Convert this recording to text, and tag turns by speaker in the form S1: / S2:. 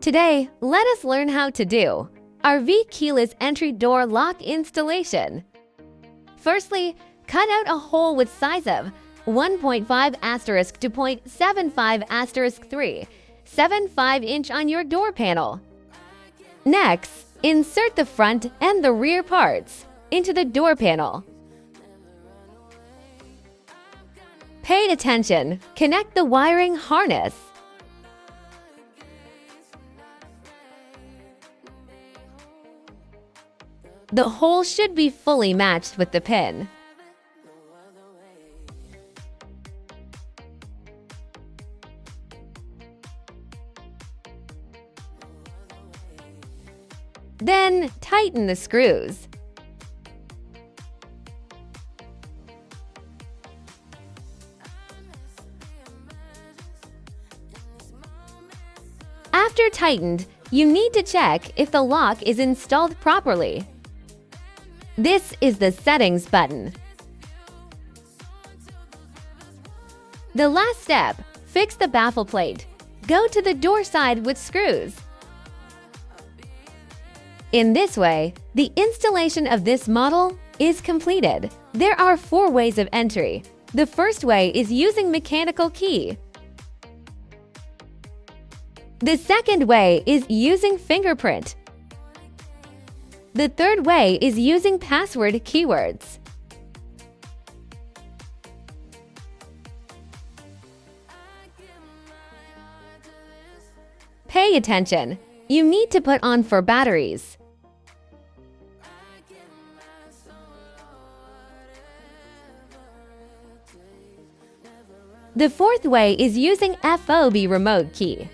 S1: Today, let us learn how to do RV keyless entry door lock installation. Firstly, cut out a hole with size of 1.5 * to 0.75 * 3, 7/5" on your door panel. Next, insert the front and the rear parts into the door panel. Pay attention, connect the wiring harness. The hole should be fully matched with the pin. Then, tighten the screws. After tightened, you need to check if the lock is installed properly. This is the Settings button. The last step, fix the baffle plate. Go to the door side with screws. In this way, the installation of this model is completed. There are 4 ways of entry. The first way is using mechanical key. The second way is using fingerprint. The third way is using password keywords. Pay attention. You need to put on 4 batteries. The fourth way is using FOB remote key.